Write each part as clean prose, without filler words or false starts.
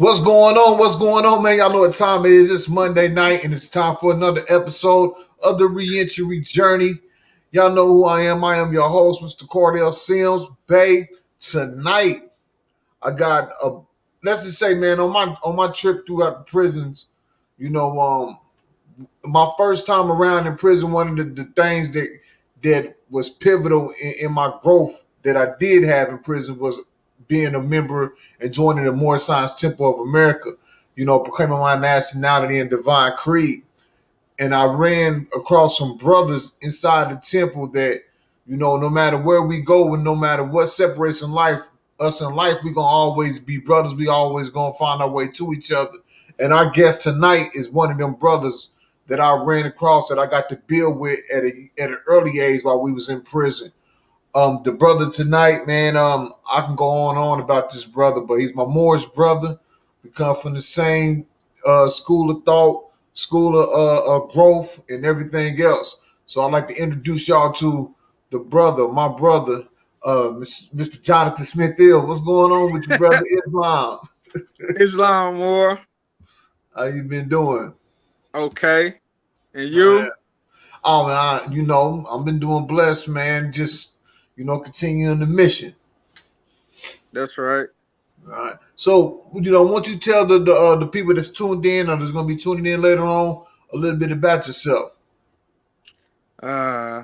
What's going on? What's going on, man? Y'all know what time it is. It's Monday night, and it's time for another episode of the Reentry Journey. Y'all know who I am. I am your host, Mr. Cordell Sims. Bay, tonight I got a let's just say, man, on my trip throughout the prisons, you know, my first time around in prison, one of the things that was pivotal in my growth that I did have in prison was being a member and joining the Moore Science Temple of America. You know, proclaiming my nationality and divine creed. And I ran across some brothers inside the temple that, you know, no matter where we go and no matter what separates us in life, we gonna always be brothers. We always gonna find our way to each other. And our guest tonight is one of them brothers that I ran across that I got to build with at an early age while we was in prison. The brother tonight, man, I can go on and on about this brother, but he's my Moorish brother. We come from the same school of thought, school of growth, and everything else. So I'd like to introduce y'all to the brother, my brother, Mr. Jonathan Smith Hill. What's going on with you, brother Islam? Islam war. How you been doing? Okay. And Uh, you? oh man, I've been doing blessed, man. Just continuing the mission. That's right. All right. So, once you tell the people that's tuned in or that's going to be tuning in later on a little bit about yourself. Uh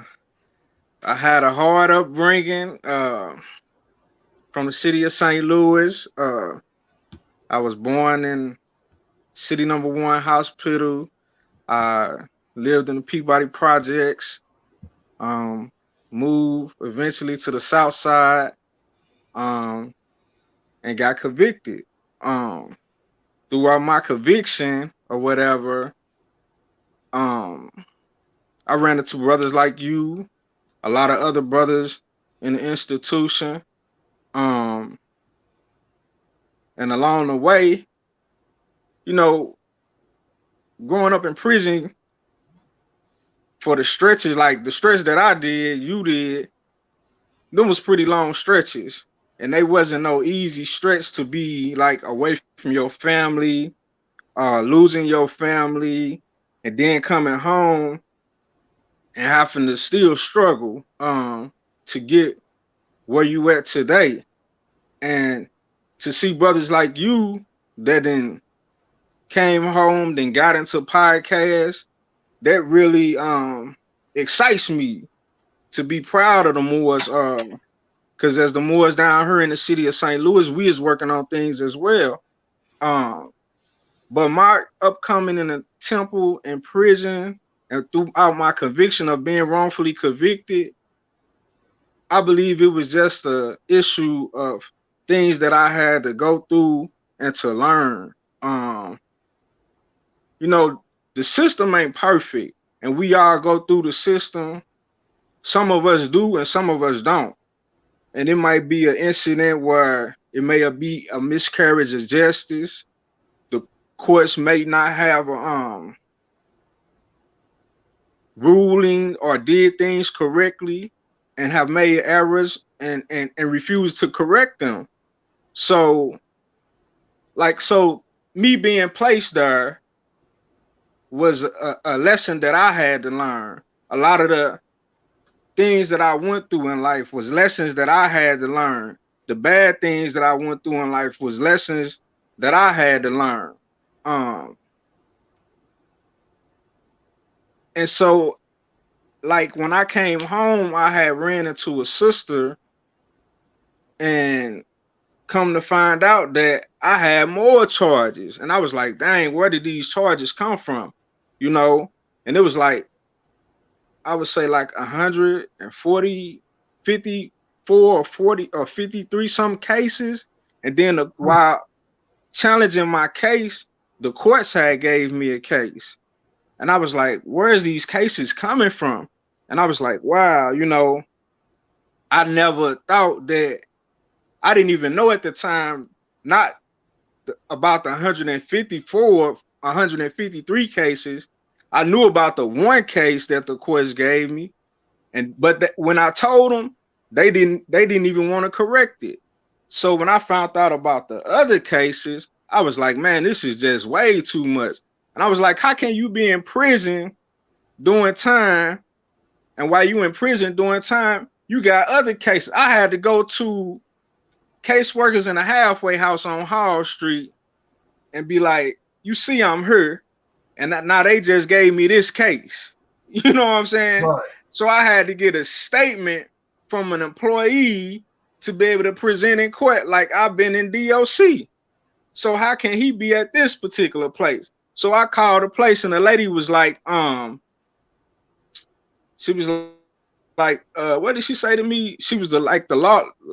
I had a hard upbringing from the city of St. Louis. I was born in city number 1 hospital. I lived in the Peabody projects. Um moved eventually to the south side um and got convicted. Um Throughout my conviction or whatever, um I ran into brothers like you, a lot of other brothers in the institution. Um, and along the way, you know, growing up in prison for the stretches, like the stretch that I did, you did, them was pretty long stretches. And they wasn't no easy stretch to be like away from your family, losing your family, and then coming home and having to still struggle to get where you at today. And to see brothers like you that then came home, then got into podcasts, that really excites me to be proud of the Moors. Because as the Moors down here in the city of St. Louis, we is working on things as well. Um, but my upcoming in the temple and prison and throughout my conviction of being wrongfully convicted, I believe it was just a issue of things that I had to go through and to learn. Um, you know, the system ain't perfect, and we all go through the system. Some of us do, and some of us don't. And it might be an incident where it may be a miscarriage of justice. The courts may not have a ruling or did things correctly and have made errors and refused to correct them. So, so me being placed there was a lesson that I had to learn. A lot of the things that I went through in life was lessons that I had to learn. The bad things that I went through in life was lessons that I had to learn. Um, and so, like when I came home, I had ran into a sister, and come to find out that I had more charges, and I was like, "Dang, where did these charges come from?" You know, and it was like I would say like 140, 54 or 40 or 53 some cases. And then while challenging my case, the courts had gave me a case. And I was like, where's these cases coming from? And I was like, wow, I never thought that I didn't even know at the time, not about the 154, 153 cases. I knew about the one case that the courts gave me. But when I told them, they didn't even want to correct it. So when I found out about the other cases, I was like, man, this is just way too much. And I was like, how can you be in prison doing time, and while you in prison doing time, you got other cases? I had to go to caseworkers in a halfway house on Hall Street and be like, you see, I'm here, and now they just gave me this case. You know what I'm saying? Right. So I had to get a statement from an employee to be able to present in court, like I've been in DOC. So how can he be at this particular place? So I called the place, and the lady was like, she was like, what did she say to me? She was the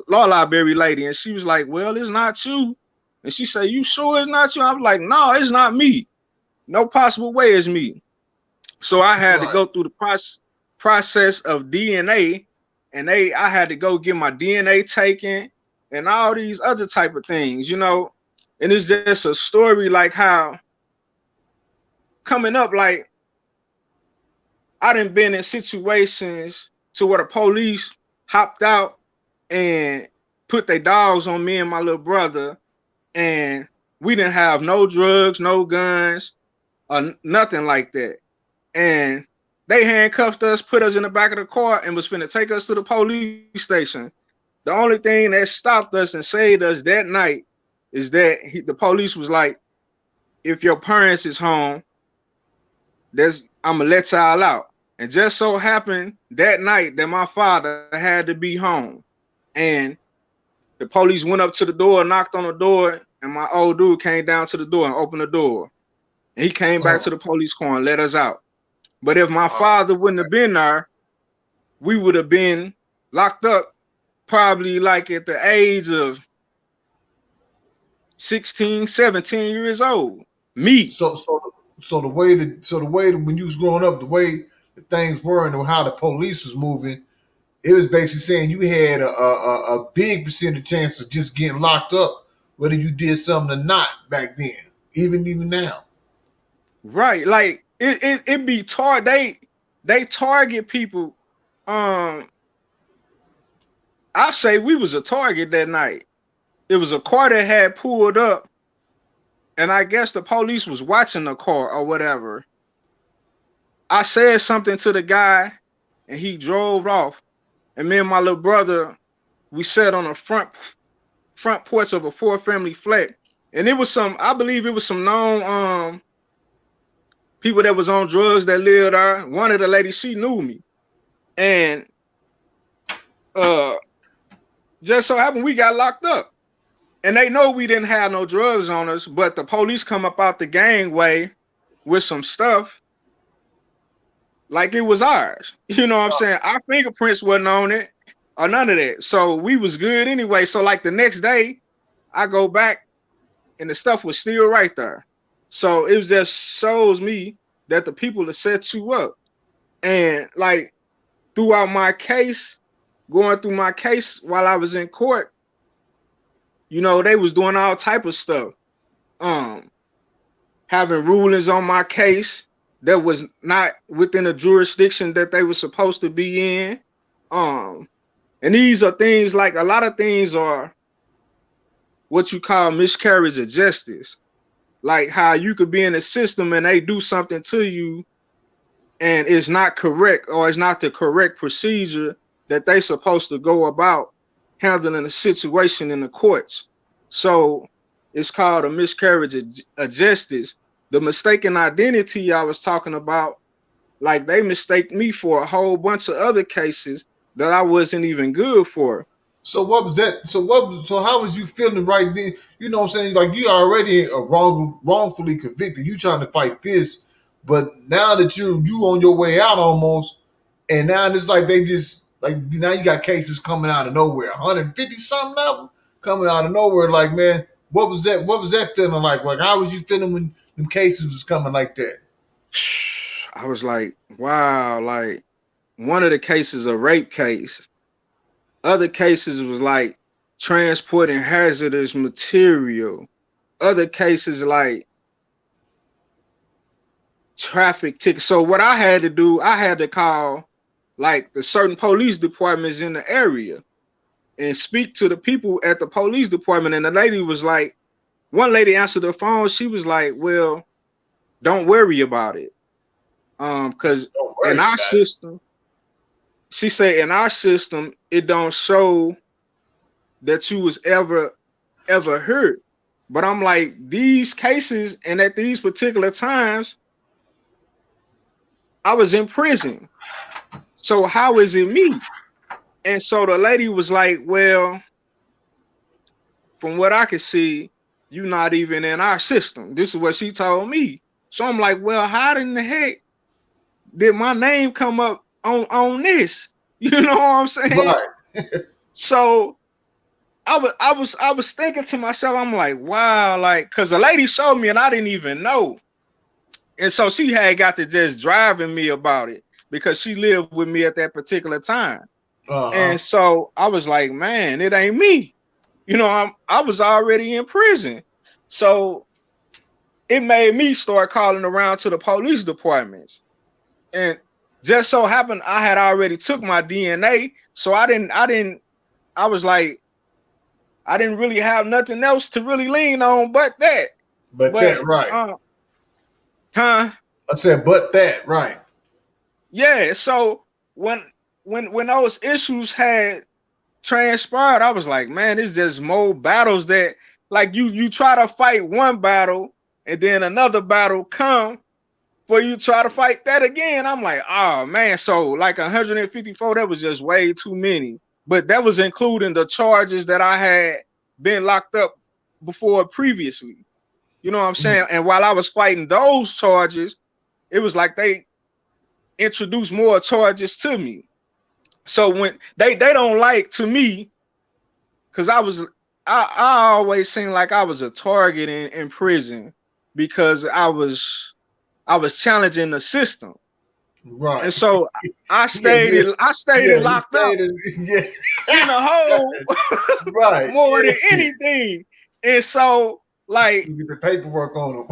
law library lady, and she was like, well, it's not you. And she said, you sure it's not you? I was like, no, it's not me. No possible way it's me. So I had to Right. go through the process of DNA, and I had to go get my DNA taken and all these other type of things, you know. And it's just a story like how coming up, like I done been in situations to where the police hopped out and put their dogs on me and my little brother, and we didn't have no drugs, no guns, or nothing like that. And they handcuffed us, put us in the back of the car, and was finna take us to the police station. The only thing that stopped us and saved us that night is that the police was like, if your parents is home, I'm gonna let y'all out. And just so happened that night that my father had to be home. And the police went up to the door, knocked on the door, and my old dude came down to the door and opened the door. And he came back to the police car and let us out. But if my father wouldn't have been there, we would have been locked up probably like at the age of 16, 17 years old. Me. So the way that when you was growing up, the way that things were and how the police was moving, it was basically saying you had a big percentage chance of just getting locked up, whether you did something or not back then, even now. Right. Like it be they target people. I say we was a target that night. It was a car that had pulled up, and I guess the police was watching the car or whatever. I said something to the guy, and he drove off. And me and my little brother, we sat on the front porch of a four-family flat, and it was I believe it was some known people that was on drugs that lived there. One of the ladies, she knew me, and uh, just so happened we got locked up. And they know we didn't have no drugs on us, but the police come up out the gangway with some stuff like it was ours. You know what I'm saying? Our fingerprints wasn't on it or none of that. So we was good anyway. So like the next day, I go back and the stuff was still right there. So it just shows me that the people that set you up. And like throughout my case, going through my case while I was in court, you know, they was doing all type of stuff. Having rulings on my case that was not within the jurisdiction that they were supposed to be in. And these are things like a lot of things are what you call miscarriage of justice. Like how you could be in a system and they do something to you and it's not correct, or it's not the correct procedure that they supposed to go about handling a situation in the courts. So it's called a miscarriage of justice. The mistaken identity I was talking about, like they mistake me for a whole bunch of other cases that I wasn't even good for. So what was that? So how was you feeling right then? You know what I'm saying? Like you already wrongfully convicted. You trying to fight this, but now that you on your way out almost, and now it's like they just like now you got cases coming out of nowhere, 150 something of them coming out of nowhere. Like man, what was that? What was that feeling like? Like how was you feeling when them cases was coming like that? I was like, wow, like one of the cases a rape case. Other cases was like transporting hazardous material. Other cases like traffic tickets. So what I had to do, I had to call like the certain police departments in the area and speak to the people at the police department. And the lady was like, one lady answered the phone. She was like, "Well, don't worry about it, because Don't in worry our about it. system," she said, "in our system, it don't show that you was ever hurt." But I'm like, these cases and at these particular times, I was in prison. So how is it me? And so the lady was like, "Well, from what I could see, you're not even in our system." This is what she told me. So I'm like, "Well, how in the heck did my name come up on this?" You know what I'm saying? Right. So I was thinking to myself, I'm like, wow, like, cause the lady showed me and I didn't even know. And so she had got to just driving me about it because she lived with me at that particular time. Uh-huh. And so I was like, man, it ain't me. I was already in prison. So it made me start calling around to the police departments. And just so happened I had already took my DNA. So I was like, I didn't really have nothing else to really lean on but that. But But that right. huh? I said, but that right. Yeah. So when when those issues had transpired, I was like, man, it's just more battles that like you try to fight one battle and then another battle come for you try to fight that again. I'm like, oh man, so like 154, that was just way too many. But that was including the charges that I had been locked up before previously. You know what I'm Mm. saying? And while I was fighting those charges, it was like they introduced more charges to me. So when they don't like to me, because I always seemed like I was a target in prison because I was challenging the system. Right. And so I Yeah, stayed yeah. in, I stayed Yeah, in you locked up stayed in yeah. in a hole Right. more than Yeah. anything. And so like, You get the paperwork on them.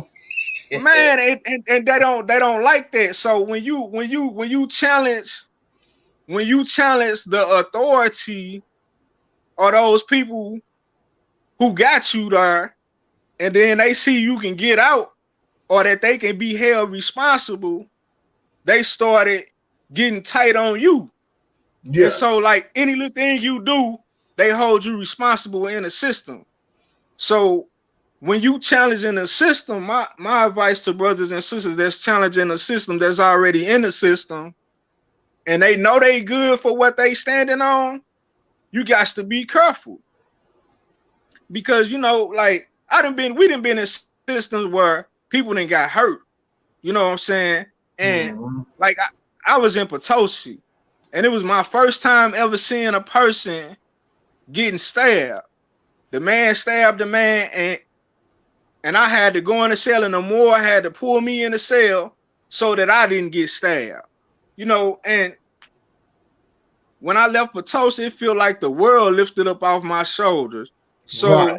man, and they don't like that. So when you challenge the authority or those people who got you there, and then they see you can get out or that they can be held responsible, they started getting tight on you. And Yeah. so, like any little thing you do, they hold you responsible in the system. So when you challenging the system, my advice to brothers and sisters that's challenging the system that's already in the system, and they know they good for what they standing on, you got to be careful. Because like we done been in systems where people done got hurt. You know what I'm saying? And Mm-hmm. like I was in Potosi, and it was my first time ever seeing a person getting stabbed. The man stabbed the man, and I had to go in the cell, and the more had to pull me in the cell so that I didn't get stabbed. And when I left Potosi, it felt like the world lifted up off my shoulders. Right. So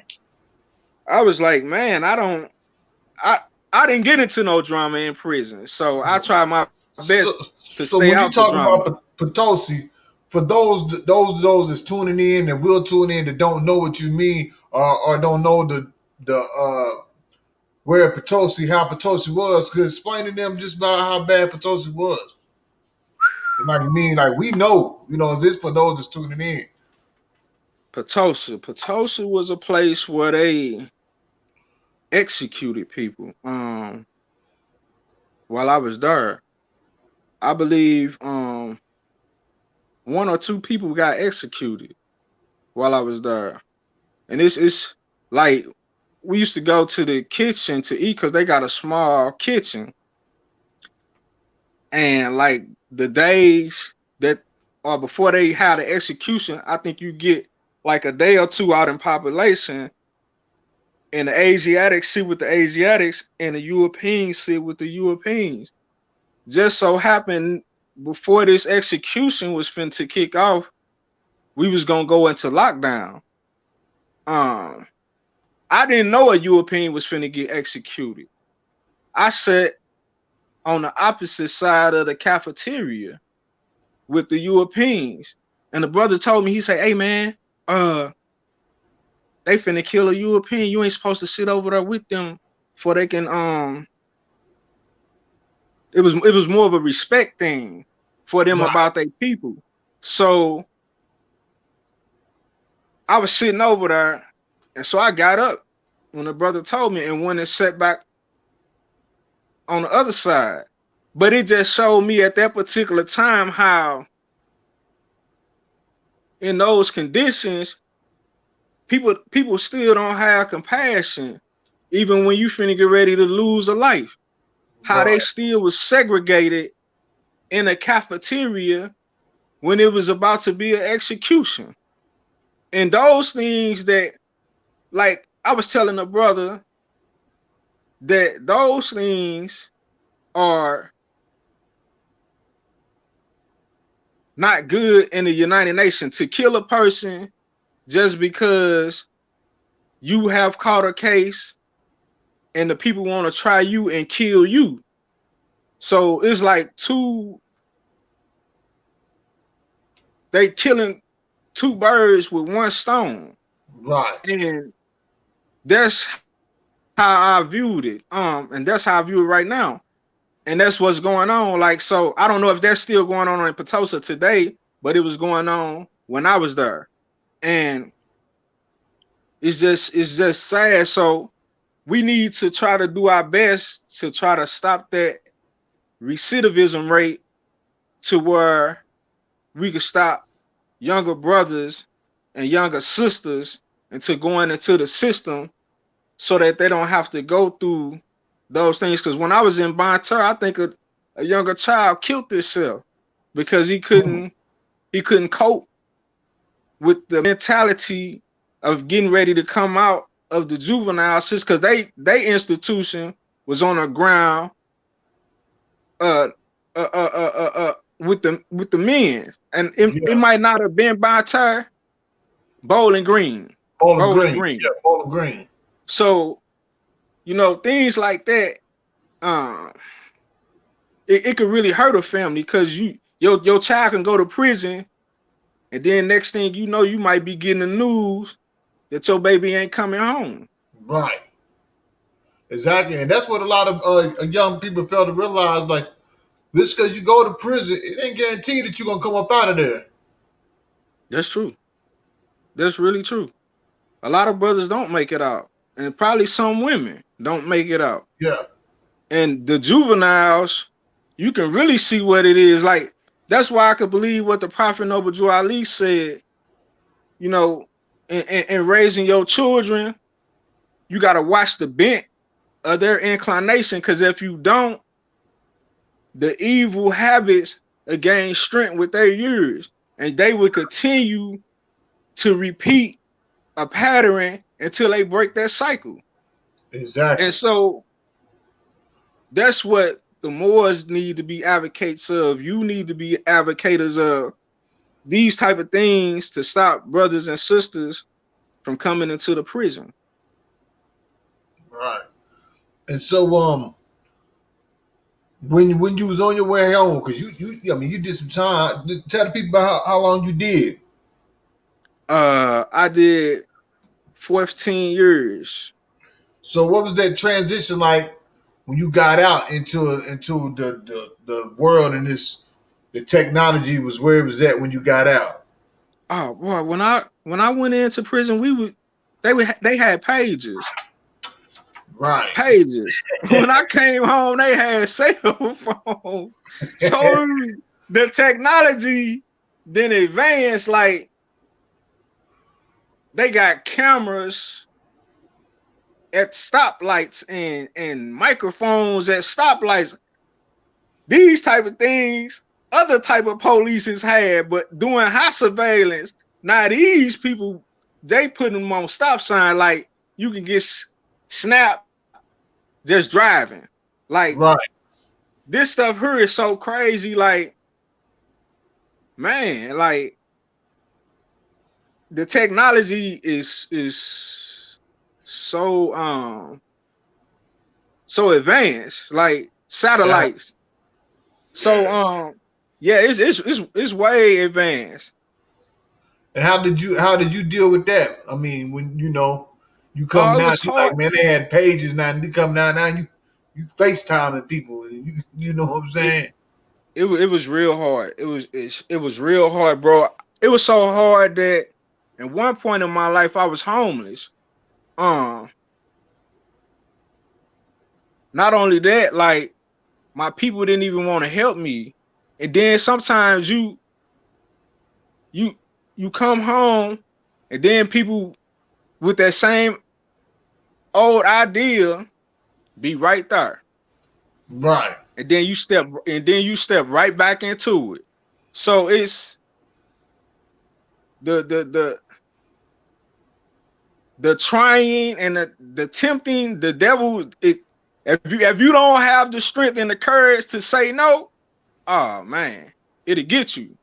I was like, man, I I didn't get into no drama in prison. So I tried my best So, to stay so out when the you talk drama. about Potosi, for those that's tuning in and will tune in that don't know what you mean or don't know the where Potosi, how Potosi was, could explain to them just about how bad Potosi was. Like you mean, like we know, is this for those that's tuning in? Potosi was a place where they executed people. While I was there, I believe one or two people got executed while I was there, and it's like we used to go to the kitchen to eat because they got a small kitchen, and like the days that or before they had the execution, I think you get like a day or two out in population, and the Asiatics sit with the Asiatics, and the Europeans sit with the Europeans. Just so happened before this execution was fin to kick off, we was gonna go into lockdown. Um, I didn't know a European was finna get executed. I sat on the opposite side of the cafeteria with the Europeans, and the brother told me, he said, "Hey man, uh, they finna kill a European. You ain't supposed to sit over there with them for they can it was more of a respect thing for them Right. about their people. So I was sitting over there, and so I got up when the brother told me and went and sat back on the other side. But it just showed me at that particular time how in those conditions people still don't have compassion, even when you finna get ready to lose a life. How they Right. still was segregated in a cafeteria when it was about to be an execution. And those things that, like I was telling a brother, that those things are not good in the United Nations. To kill a person just because you have caught a case and the people want to try you and kill you. So it's like they killing two birds with one stone. Right. And that's how I viewed it. And that's how I view it right now. And that's what's going on. Like, so I don't know if that's still going on in Potosi today, but it was going on when I was there. And it's just sad. So we need to try to do our best to try to stop that recidivism rate to where we could stop younger brothers and younger sisters into going into the system so that they don't have to go through those things. Because when I was in Bonter, I think a younger child killed himself because Mm. he couldn't cope with the mentality of getting ready to come out of the juvenile system, because they institution was on the ground uh with the men, and it Yeah. might not have been by time Bowling Green, Bowling Bowling Green. Green. Yeah. Bowling Green. So things like that, um, it could really hurt a family because your child can go to prison, and then next thing you know, you might be getting the news that your baby ain't coming home. Right. Exactly. And that's what a lot of young people fail to realize. Like, just because you go to prison, it ain't guaranteed that you're gonna come up out of there. That's true. That's really true. A lot of brothers don't make it out, and probably some women don't make it out. Yeah. And the juveniles, you can really see what it is. Like, that's why I could believe what the Prophet Noble Drew Ali said, you know, in raising your children, you got to watch the bent of their inclination. Because if you don't, the evil habits will gain strength with their years. And they will continue to repeat a pattern until they break that cycle. And Exactly. so that's what the Moors need to be advocates of. You need to be advocates of these type of things to stop brothers and sisters from coming into the prison. Right. And so when you was on your way home, because I mean you did some time. Tell the people about how long you did. I did 14 years. So what was that transition like when you got out into the world, and this the technology was where it was at when you got out? Oh boy, when I went into prison, they had pages. Right. Pages. When I came home, they had cell phones. So the technology then advanced. Like, they got cameras at stoplights and microphones at stoplights. These type of things other type of police has had, but doing house surveillance. Now these people, they put them on stop sign, like you can get snapped just driving. Like, Right. this stuff here is so crazy. Like, man, like the technology is so advanced, like Exactly. satellites. So Yeah. yeah, it's way advanced. And how did you deal with that? I mean, when you come Oh, it down, was you hard. like, man, they had pages now, and you come down now, you FaceTiming people, and you know what I'm It saying? it was real hard. It was real hard, bro. It was so hard that at one point in my life I was homeless. Um, Not only that, like my people didn't even want to help me. And then sometimes you you come home and then people with that same old idea be right there. Right, And then you step right back into it. So it's the the the the trying and the tempting, the devil, it if you don't have the strength and the courage to say no, oh man, it'll get you.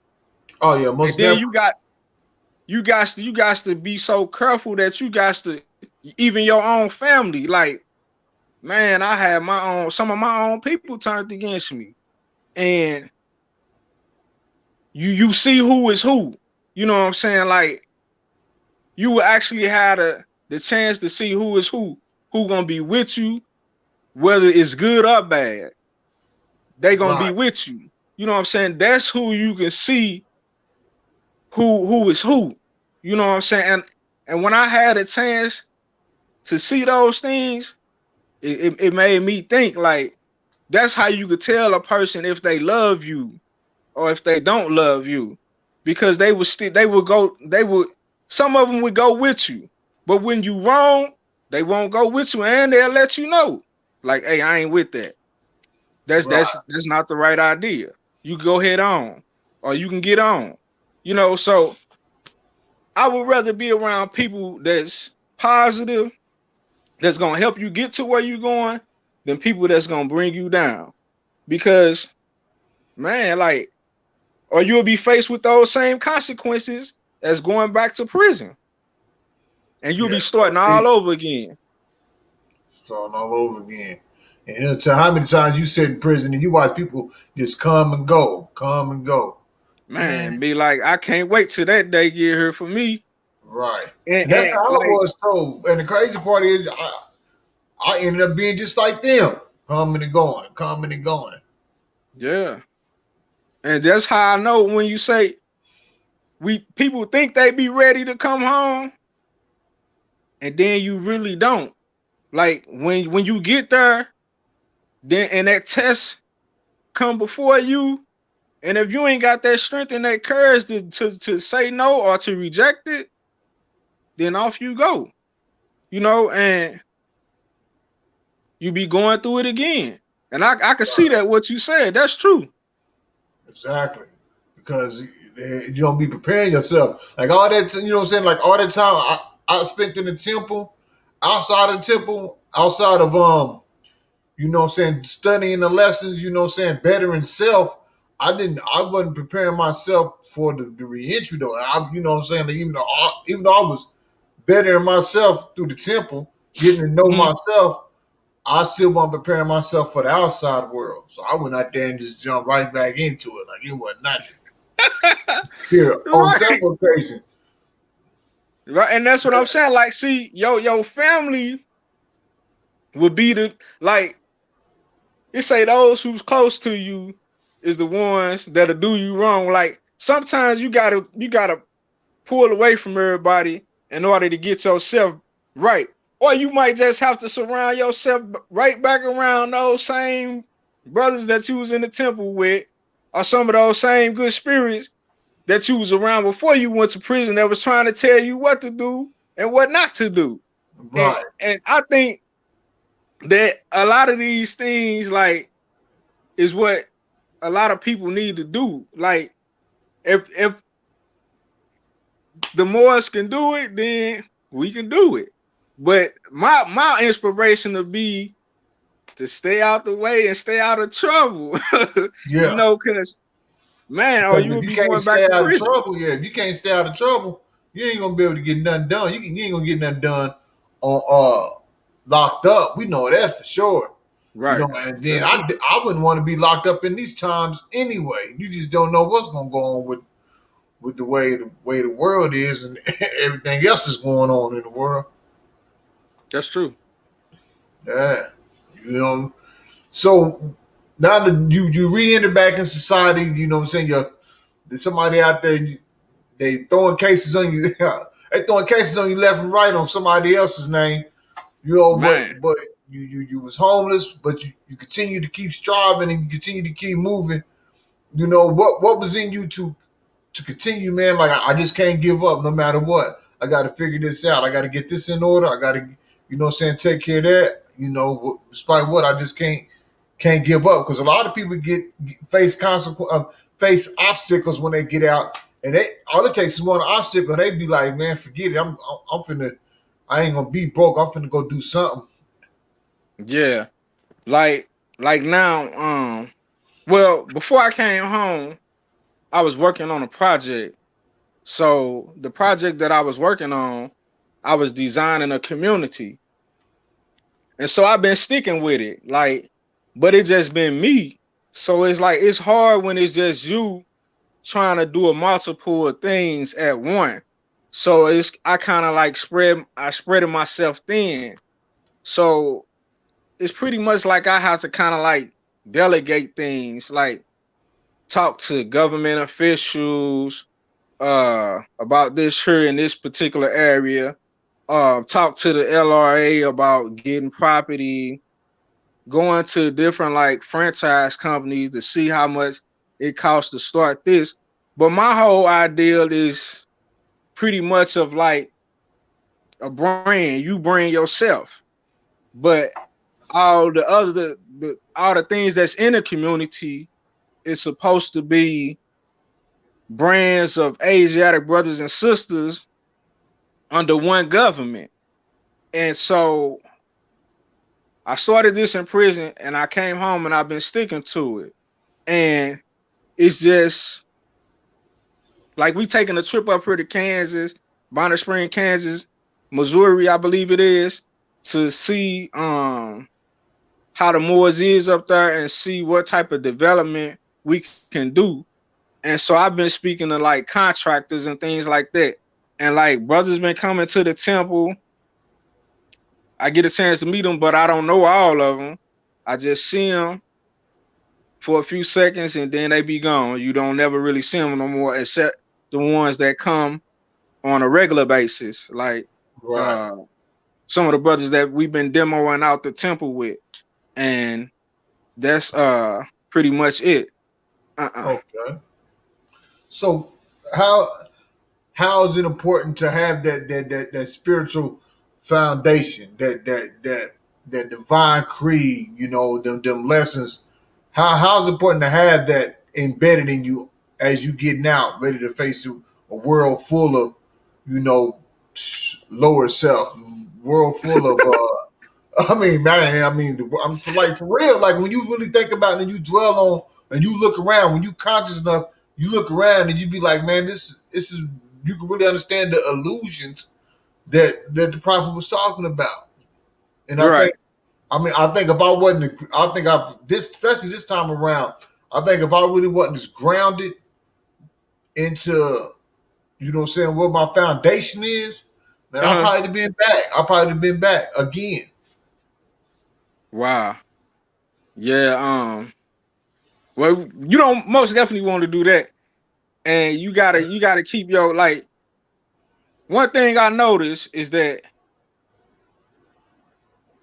oh yeah, And most then definitely. you guys to be so careful that you guys to even your own family. Like, man, I had some of my own people turned against me. And you see who is who. You know what I'm saying? Like, you will actually have the chance to see who gonna be with you, whether it's good or bad. They gonna be Right, with you. You know what I'm saying? That's who you can see who is who. You know what I'm saying? And when I had a chance to see those things, it made me think like that's how you could tell a person if they love you or if they don't love you, because they would some of them would go with you, but when you wrong, they won't go with you, and they'll let you know, like, hey, I ain't with that. That's right. that's that's not the right idea. You go head on, or you can get on. So I would rather be around people that's positive, that's gonna help you get to where you're going, than people that's gonna bring you down. Because, man, like, or you'll be faced with those same consequences as going back to prison, and you'll be Yes, starting all indeed. over again. Starting all over again. And it'll tell how many times you sit in prison and you watch people just come and go, come and go. Man, Man, be like, I can't wait till that day get here for me. right. And, And that's and how I like, was told. And the crazy part is, I ended up being just like them, coming and going, coming and going. yeah, and that's how I know when you say we people think they be ready to come home, and then you really don't. Like, when you get there, then and that test come before you, and if you ain't got that strength and that courage to say no or to reject it, then off you go. And you be going through it again. And I can see that what you said. That's true. Exactly. Because you don't be preparing yourself. Like all that, you know what I'm saying? Like all that time I spent in the temple, outside of the temple, outside of you know what I'm saying, studying the lessons, you know what I'm saying, bettering self. I wasn't preparing myself for the reentry though. You know what I'm saying? Like, even though I was bettering myself through the temple, getting to know Mhm. myself, I still wasn't preparing myself for the outside world. So I went out there and just jumped right back into it. Like it wasn't nothing. Here, on Right. several occasions. Right. And that's what I'm saying. Like, see, your family would be the, like, it say those who's close to you is the ones that'll do you wrong. Like, sometimes you gotta pull away from everybody in order to get yourself right. Or you might just have to surround yourself right back around those same brothers that you was in the temple with, or some of those same good spirits that you was around before you went to prison, that was trying to tell you what to do and what not to do. And Right. and I think that a lot of these things, like, is what a lot of people need to do. Like, if the Moors can do it, then we can do it. But my inspiration to be to stay out the way and stay out of trouble. Yeah. Because, man, or Because you if will you be can't going back stay to out of prison. trouble, yeah, if you can't stay out of trouble, you ain't gonna be able to get nothing done. You ain't gonna get nothing done on locked up. We know that for sure. You Right. know, and then Yeah. I wouldn't want to be locked up in these times anyway. You just don't know what's gonna go on with the way the world is and everything else that's going on in the world. That's true. Yeah, you know. So now that you re-enter back in society, you know what I'm saying. There's somebody out there. They throwing cases on you. They throwing cases on you left and right on somebody else's name. You know, Man. but you was homeless, but you continue to keep striving and you continue to keep moving. You know what was in you to continue, man. Like I just can't give up no matter what. I got to figure this out. I got to get this in order. I got to, you know, what I'm saying, take care of that. You know, despite what, I just can't give up because a lot of people face face obstacles when they get out, and they all it takes is one obstacle. They be like, man, forget it. I'm finna. I ain't gonna be broke. I'm finna go do something. Yeah. Like like now, well, before I came home, I was working on a project. So the project that I was working on, I was designing a community. And so I've been sticking with it. Like, but it just been me. So it's like it's hard when it's just you trying to do a multiple of things at one. So it's I kind of like spreading myself thin. So it's pretty much like I have to kind of like delegate things, like talk to government officials about this here in this particular area. Talk to the LRA about getting property, going to different like franchise companies to see how much it costs to start this. But my whole ideal is pretty much of like a brand. You bring yourself, but all the other all the things that's in the community is supposed to be brands of Asiatic brothers and sisters under one government. And so I started this in prison and I came home and I've been sticking to it. And it's just like we taking a trip up here to Kansas, Bonner Spring, Kansas, Missouri, I believe it is, to see how the Moors is up there and see what type of development we can do. And so I've been speaking to like contractors and things like that. And like brothers been coming to the temple. I get a chance to meet them, but I don't know all of them. I just see them for a few seconds and then they be gone. You don't never really see them no more, except the ones that come on a regular basis, like Right. uh, some of the brothers that we've been demoing out the temple with, and that's pretty much it. Uh-uh. Okay. So how how is it important to have that spiritual foundation, that divine creed, you know, them lessons? How is it important to have that embedded in you as you getting out, ready to face a world full of, you know, lower self, world full of I mean, man, I mean, I'm for like for real. Like when you really think about it and you dwell on and you look around, when you conscious enough, you look around and you be like, man, this is you can really understand the illusions that the prophet was talking about. And Right. I think if I wasn't, I think I this especially this time around, I think if I really wasn't as grounded into, you know, what I'm saying what my foundation is, man, I Uh-huh. probably have been back. I probably have been back again. Wow. Yeah. Well, you don't most definitely want to do that, and you gotta keep your like. One thing I notice is that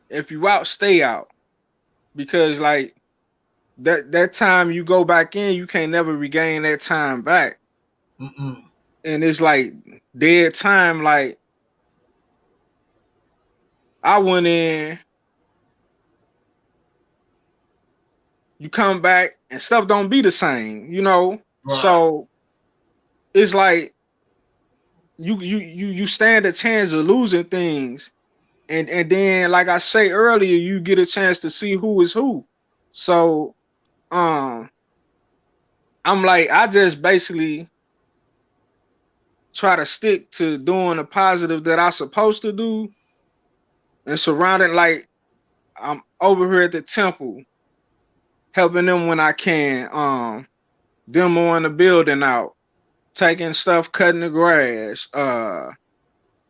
if you out, stay out because like that time you go back in, you can't never regain that time back, Mm-mm. and it's like dead time. Like I went in, you come back, and stuff don't be the same, you know. Right. So it's like you stand a chance of losing things, and then like I say earlier, you get a chance to see who is who. So um, I'm like I just basically try to stick to doing the positive that I supposed to do and surrounded like I'm over here at the temple helping them when I can, demoing the building out, taking stuff, cutting the grass.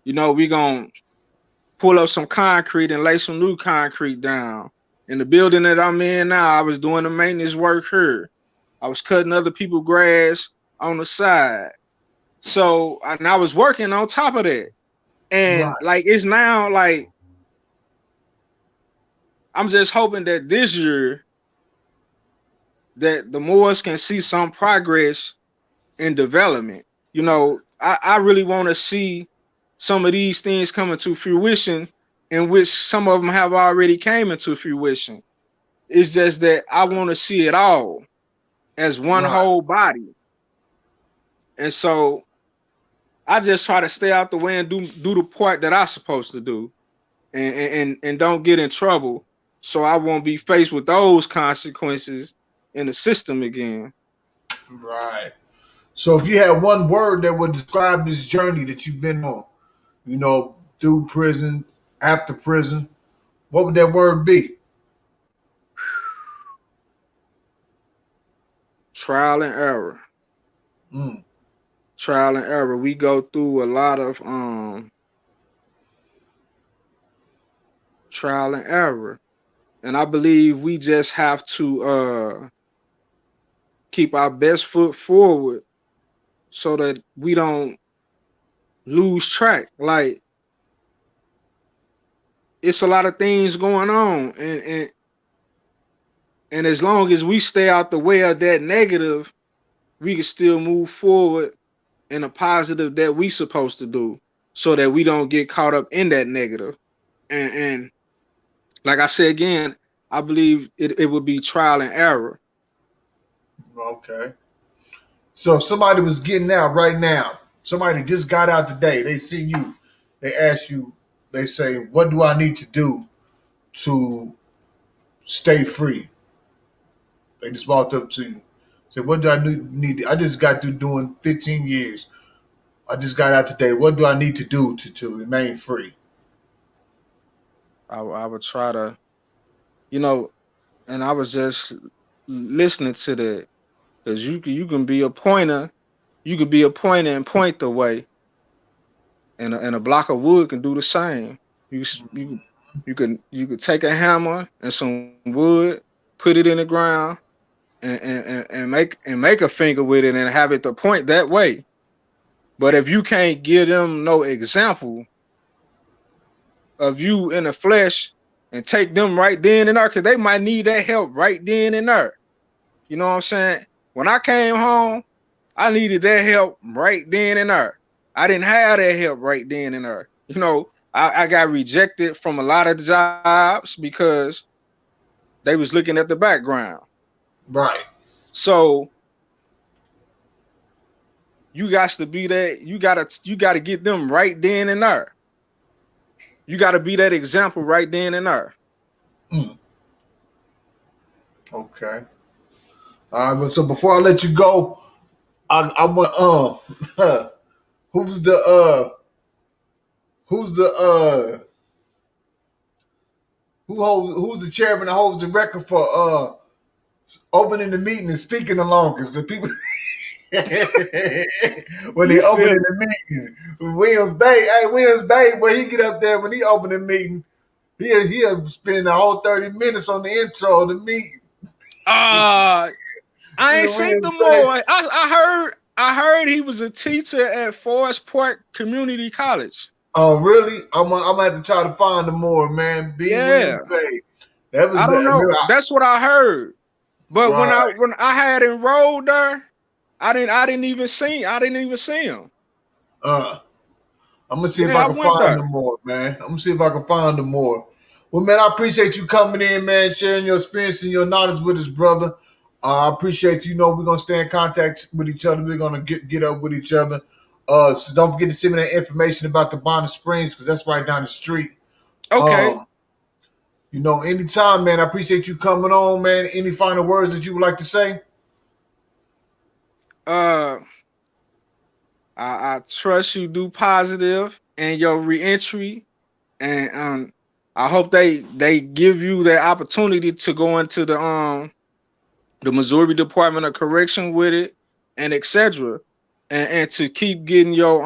We gonna pull up some concrete and lay some new concrete down. In the building that I'm in now, I was doing the maintenance work here. I was cutting other people's grass on the side. So, and I was working on top of that. And Right. like it's now like I'm just hoping that this year that the Moors can see some progress in development. I really want to see some of these things coming to fruition, in which some of them have already came into fruition. It's just that I want to see it all as one Right. whole body. And so I just try to stay out the way and do the part that I'm supposed to do, and don't get in trouble, so I won't be faced with those consequences in the system again. Right. So if you had one word that would describe this journey that you've been on, through prison, after prison, what would that word be? Trial and error. Mm. Trial and error. We go through a lot of trial and error. And I believe we just have to keep our best foot forward so that we don't lose track. Like it's a lot of things going on, and as long as we stay out the way of that negative, we can still move forward in a positive that we supposed to do, so that we don't get caught up in that negative. And like I said again, I believe it would be trial and error. Okay. So if somebody was getting out right now, somebody just got out today, they see you, they ask you, they say, what do I need to do to stay free? They just walked up to you. Say, what do I need? I just got through doing 15 years. I just got out today. What do I need to do to remain free? I would try to, you know, and I was just listening to that, because you can be a pointer, you could be a pointer and point the way, and a block of wood can do the same. You s- you could take a hammer and some wood, put it in the ground, and make a finger with it and have it to point that way. But if you can't give them no example of you in the flesh and take them right then and there, because they might need that help right then and there. You know what I'm saying? When I came home, I needed that help right then and there. I didn't have that help right then and there. I got rejected from a lot of jobs because they was looking at the background. Right. So you got to be that. You gotta get them right then and there. You gotta be that example right then and there. Mm. Okay. All right. Well, so before I let you go, I want who's the who's the who's the chairman that holds the record for opening the meeting and speaking the longest? The people when You they open said, in the meeting. Williams Bay, hey Williams Bay, when he get up there when he open the meeting, he'll spend the whole 30 minutes on the intro of the meeting. uh I ain't seen Williams the Bay. more. I heard he was a teacher at Forest Park Community College. Oh really? I'm gonna have to try to find them more, man. B. Williams Yeah. Bay. That was I don't know. remember, That's what I heard. But when right. I had enrolled there, I didn't even see him. Uh I'm gonna see if Yeah, I I can went find there. them more, man. I'm gonna see if I can find them more. Well, man, I appreciate you coming in, man, sharing your experience and your knowledge with us, brother. I appreciate you. Know we're gonna stay in contact with each other. We're gonna get up with each other. So don't forget to send me that information about the Bonnet Springs because that's right down the street. Okay. Um, anytime, man. I appreciate you coming on, man. Any final words that you would like to say? Uh I trust you do positive and your reentry, and I hope they give you the opportunity to go into the Missouri Department of Correction with it, and etc. and to keep getting your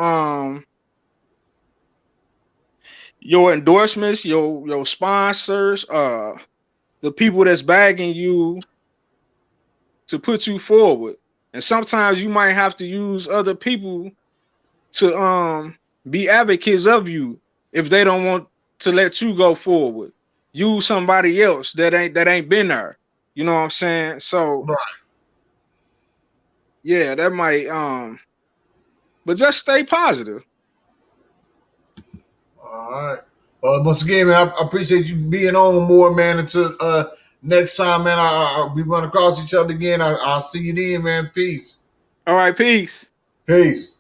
endorsements, your sponsors, the people that's bagging you to put you forward. And sometimes you might have to use other people to be advocates of you if they don't want to let you go forward. Use somebody else that ain't been there. You know what I'm saying? So Right. yeah, that might but just stay positive. All right. Once again, man, I appreciate you being on more, man. Until next time, man, we run across each other again. I'll see you then, man. Peace. All right, peace. Peace.